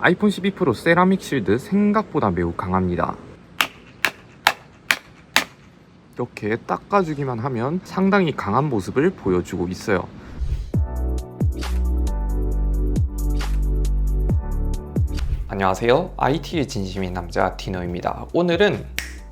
아이폰 12 프로 세라믹 실드 생각보다 매우 강합니다. 이렇게 닦아주기만 하면 상당히 강한 모습을 보여주고 있어요. 안녕하세요. IT의 진심인 남자 디노입니다. 오늘은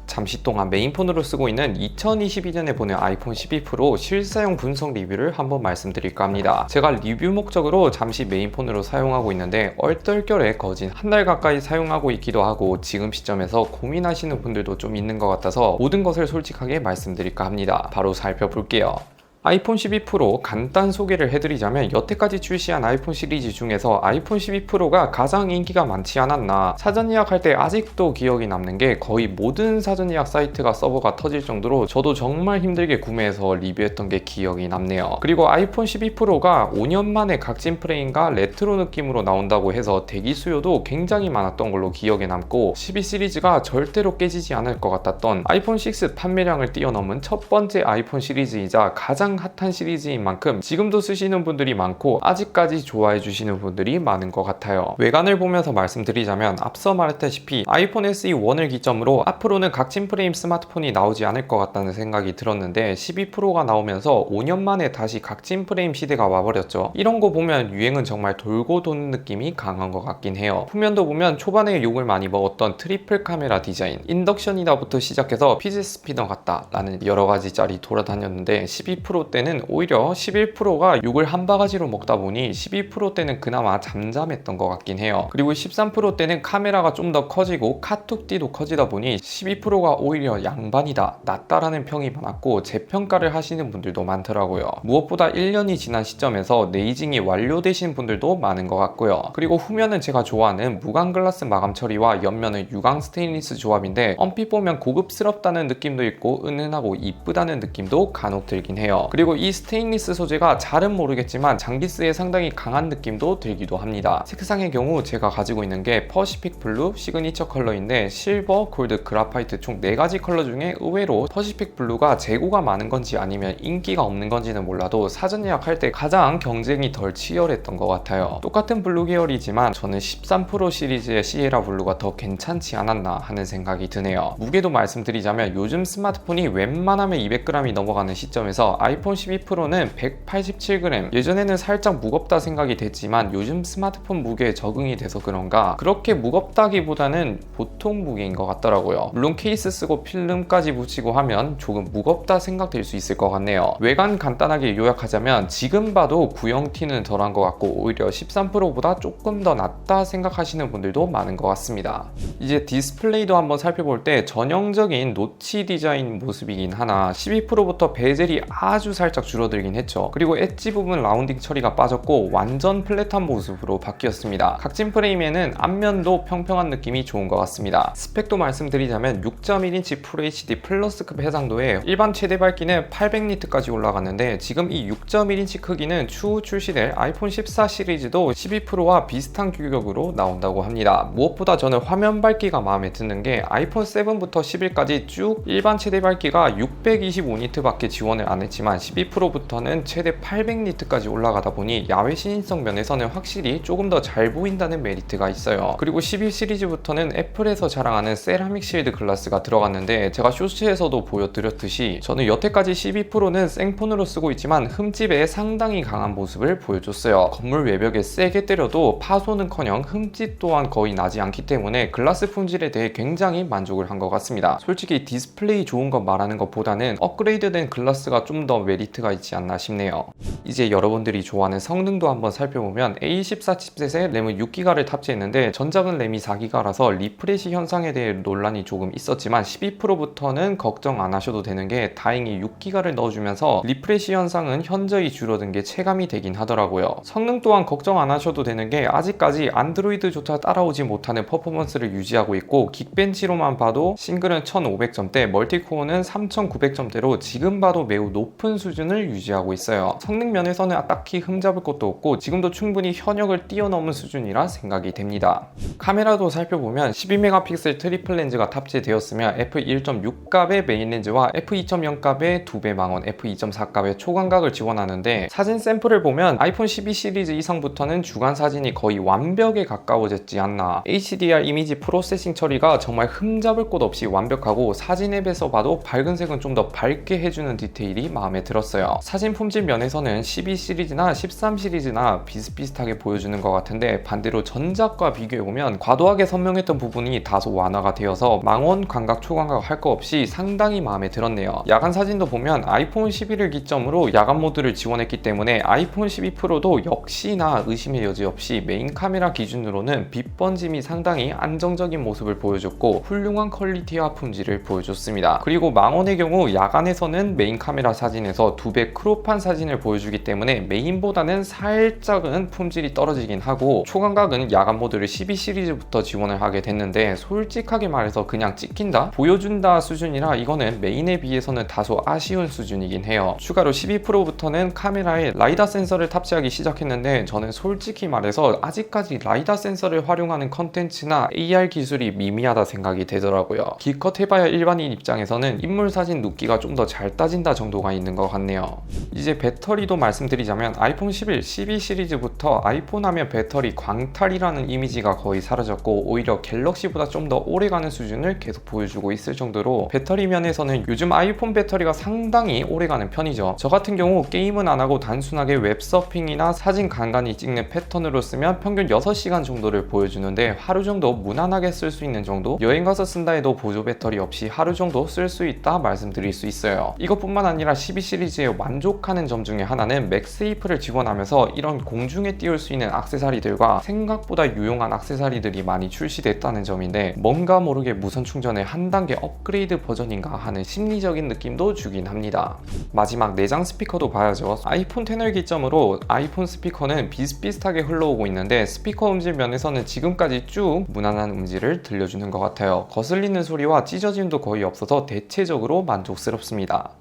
잠시 동안 메인폰으로 쓰고 있는 2022년에 보낸 아이폰 12 프로 실사용 분석 리뷰를 한번 말씀드릴까 합니다. 제가 리뷰 목적으로 잠시 메인폰으로 사용하고 있는데 얼떨결에 거진 한 달 가까이 사용하고 있기도 하고 지금 시점에서 고민하시는 분들도 좀 있는 것 같아서 모든 것을 솔직하게 말씀드릴까 합니다. 바로 살펴볼게요. 아이폰 12 프로 간단 소개를 해드리자면 여태까지 출시한 아이폰 시리즈 중에서 아이폰 12 프로가 가장 인기가 많지 않았나. 사전 예약할 때 아직도 기억이 남는 게 거의 모든 사전 예약 사이트가 서버가 터질 정도로 저도 정말 힘들게 구매해서 리뷰했던 게 기억이 남네요. 그리고 아이폰 12 프로가 5년 만에 각진 프레임과 레트로 느낌으로 나온다고 해서 대기 수요도 굉장히 많았던 걸로 기억에 남고 12 시리즈가 절대로 깨지지 않을 것 같았던 아이폰 6 판매량을 뛰어넘은 첫 번째 아이폰 시리즈이자 가장 핫한 시리즈인 만큼 지금도 쓰시는 분들이 많고 아직까지 좋아해 주시는 분들이 많은 것 같아요. 외관을 보면서 말씀드리자면 앞서 말했다시피 아이폰 SE 1을 기점으로 앞으로는 각진 프레임 스마트폰이 나오지 않을 것 같다는 생각이 들었는데 12 프로가 나오면서 5년 만에 다시 각진 프레임 시대가 와버렸죠. 이런 거 보면 유행은 정말 돌고 도는 느낌이 강한 것 같긴 해요. 후면도 보면 초반에 욕을 많이 먹었던 트리플 카메라 디자인, 인덕션이다부터 시작해서 피지 스피너 같다 라는 여러가지 짤이 돌아다녔는데 12 프로 때는 오히려 11 프로가 욕을 한 바가지로 먹다 보니 12 프로 때는 그나마 잠잠했던 것 같긴 해요. 그리고 13 프로 때는 카메라가 좀 더 커지고 카툭띠도 커지다 보니 12 프로가 오히려 양반이다, 낫다라는 평이 많았고 재평가를 하시는 분들도 많더라고요. 무엇보다 1년이 지난 시점에서 네이징이 완료되신 분들도 많은 것 같고요. 그리고 후면은 제가 좋아하는 무광 글라스 마감 처리와 옆면은 유광 스테인리스 조합인데 얼핏 보면 고급스럽다는 느낌도 있고 은은하고 이쁘다는 느낌도 간혹 들긴 해요. 그리고 이 스테인리스 소재가 잘은 모르겠지만 장비스에 상당히 강한 느낌도 들기도 합니다. 색상의 경우 제가 가지고 있는 게 퍼시픽 블루 시그니처 컬러인데 실버, 골드, 그라파이트 총 4가지 컬러 중에 의외로 퍼시픽 블루가 재고가 많은 건지 아니면 인기가 없는 건지는 몰라도 사전 예약할 때 가장 경쟁이 덜 치열했던 것 같아요. 똑같은 블루 계열이지만 저는 13 프로 시리즈의 시에라 블루가 더 괜찮지 않았나 하는 생각이 드네요. 무게도 말씀드리자면 요즘 스마트폰이 웬만하면 200g이 넘어가는 시점에서 아이폰 12 프로는 187g, 예전에는 살짝 무겁다 생각이 됐지만 요즘 스마트폰 무게에 적응이 돼서 그런가 그렇게 무겁다기보다는 보통 무게인 것 같더라고요. 물론 케이스 쓰고 필름까지 붙이고 하면 조금 무겁다 생각될 수 있을 것 같네요. 외관 간단하게 요약하자면 지금 봐도 구형 티는 덜한 것 같고 오히려 13 프로보다 조금 더 낫다 생각하시는 분들도 많은 것 같습니다. 이제 디스플레이도 한번 살펴볼 때 전형적인 노치 디자인 모습이긴 하나 12 프로부터 베젤이 아주 살짝 줄어들긴 했죠. 그리고 엣지 부분 라운딩 처리가 빠졌고 완전 플랫한 모습으로 바뀌었습니다. 각진 프레임에는 앞면도 평평한 느낌이 좋은 것 같습니다. 스펙도 말씀드리자면 6.1인치 FHD 플러스급 해상도에 일반 최대 밝기는 800니트까지 올라갔는데 지금 이 6.1인치 크기는 추후 출시될 아이폰 14 시리즈도 12 프로와 비슷한 규격으로 나온다고 합니다. 무엇보다 저는 화면 밝기가 마음에 드는 게 아이폰 7부터 11까지 쭉 일반 최대 밝기가 625니트 밖에 지원을 안 했지만 12 프로부터는 최대 800니트까지 올라가다 보니 야외 시인성 면에서는 확실히 조금 더 잘 보인다는 메리트가 있어요. 그리고 12 시리즈부터는 애플에서 자랑하는 세라믹 실드 글라스가 들어갔는데 제가 쇼츠에서도 보여드렸듯이 저는 여태까지 12 프로는 생폰으로 쓰고 있지만 흠집에 상당히 강한 모습을 보여줬어요. 건물 외벽에 세게 때려도 파손은커녕 흠집 또한 거의 나지 않기 때문에 글라스 품질에 대해 굉장히 만족을 한 것 같습니다. 솔직히 디스플레이 좋은 것 말하는 것보다는 업그레이드된 글라스가 좀 더 메리트가 있지 않나 싶네요. 이제 여러분들이 좋아하는 성능도 한번 살펴보면 A14 칩셋에 램은 6기가를 탑재했는데 전작은 램이 4기가라서 리프레시 현상에 대해 논란이 조금 있었지만 12 프로부터는 걱정 안 하셔도 되는 게 다행히 6기가를 넣어주면서 리프레시 현상은 현저히 줄어든 게 체감이 되긴 하더라고요. 성능 또한 걱정 안 하셔도 되는 게 아직까지 안드로이드조차 따라오지 못하는 퍼포먼스를 유지하고 있고 긱벤치로만 봐도 싱글은 1500점대, 멀티코어는 3900점대로 지금 봐도 매우 높은 좋은 수준을 유지하고 있어요. 성능 면에서는 딱히 흠잡을 것도 없고 지금도 충분히 현역을 뛰어넘은 수준이라 생각이 됩니다. 카메라도 살펴보면 12메가픽셀 트리플 렌즈가 탑재되었으며 f1.6값의 메인 렌즈와 f2.0값의 2배 망원, f2.4값의 초광각을 지원하는데 사진 샘플을 보면 아이폰 12 시리즈 이상부터는 주간 사진이 거의 완벽에 가까워졌지 않나. HDR 이미지 프로세싱 처리가 정말 흠잡을 곳 없이 완벽하고 사진 앱에서 봐도 밝은 색은 좀 더 밝게 해주는 디테일이 마음에 들었어요. 사진 품질 면에서는 12 시리즈나 13 시리즈나 비슷비슷하게 보여주는 것 같은데 반대로 전작과 비교해보면 과도하게 선명했던 부분이 다소 완화가 되어서 망원, 광각, 초광각 할 거 없이 상당히 마음에 들었네요. 야간 사진도 보면 아이폰 11을 기점으로 야간 모드를 지원했기 때문에 아이폰 12 프로도 역시나 의심의 여지 없이 메인 카메라 기준으로는 빛 번짐이 상당히 안정적인 모습을 보여줬고 훌륭한 퀄리티와 품질을 보여줬습니다. 그리고 망원의 경우 야간에서는 메인 카메라 사진에서 2배 크롭한 사진을 보여주기 때문에 메인보다는 살짝은 품질이 떨어지긴 하고 초광각은 야간 모드를 12 시리즈부터 지원을 하게 됐는데 솔직하게 말해서 그냥 찍힌다? 보여준다 수준이라 이거는 메인에 비해서는 다소 아쉬운 수준이긴 해요. 추가로 12 프로부터는 카메라에 라이다 센서를 탑재하기 시작했는데 저는 솔직히 말해서 아직까지 라이다 센서를 활용하는 컨텐츠나 AR 기술이 미미하다 생각이 되더라고요. 기껏 해봐야 일반인 입장에서는 인물 사진 눕기가 좀 더 잘 따진다 정도가 있는 것 같네요. 이제 배터리도 말씀드리자면 아이폰 11, 12 시리즈부터 아이폰 하면 배터리 광탈이라는 이미지가 거의 사라졌고 오히려 갤럭시보다 좀 더 오래가는 수준을 계속 보여주고 있을 정도로 배터리 면에서는 요즘 아이폰 배터리가 상당히 오래가는 편이죠. 저 같은 경우 게임은 안 하고 단순하게 웹서핑이나 사진 간간히 찍는 패턴으로 쓰면 평균 6시간 정도를 보여주는데 하루 정도 무난하게 쓸 수 있는 정도, 여행 가서 쓴다 해도 보조 배터리 없이 하루 정도 쓸 수 있다 말씀드릴 수 있어요. 이것뿐만 아니라 12 시리즈에 만족하는 점 중에 하나는 맥세이프를 지원하면서 이런 공중에 띄울 수 있는 액세서리들과 생각보다 유용한 액세서리들이 많이 출시됐다는 점인데 뭔가 모르게 무선 충전의 한 단계 업그레이드 버전인가 하는 심리적인 느낌도 주긴 합니다. 마지막 내장 스피커도 봐야죠. 아이폰 X을 기점으로 아이폰 스피커는 비슷비슷하게 흘러오고 있는데 스피커 음질 면에서는 지금까지 쭉 무난한 음질을 들려주는 것 같아요. 거슬리는 소리와 찢어짐도 거의 없어서 대체적으로 만족스럽습니다.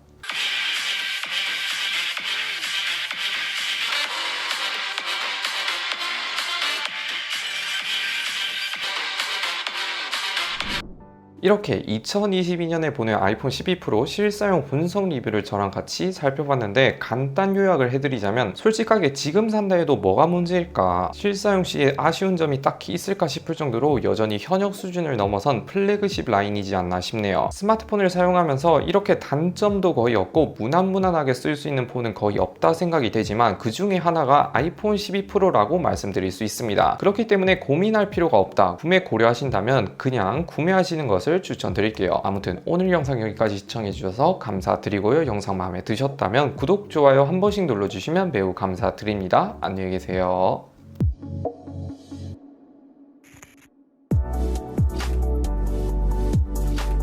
이렇게 2022년에 보낸 아이폰 12 프로 실사용 분석 리뷰를 저랑 같이 살펴봤는데 간단 요약을 해드리자면 솔직하게 지금 산다 해도 뭐가 문제일까? 실사용 시에 아쉬운 점이 딱히 있을까 싶을 정도로 여전히 현역 수준을 넘어선 플래그십 라인이지 않나 싶네요. 스마트폰을 사용하면서 이렇게 단점도 거의 없고 무난무난하게 쓸 수 있는 폰은 거의 없다 생각이 되지만 그 중에 하나가 아이폰 12 프로라고 말씀드릴 수 있습니다. 그렇기 때문에 고민할 필요가 없다. 구매 고려하신다면 그냥 구매하시는 것을 추천드릴게요. 아무튼 오늘 영상 여기까지 시청해주셔서 감사드리고요. 영상 마음에 드셨다면 구독, 좋아요 한 번씩 눌러주시면 매우 감사드립니다. 안녕히 계세요.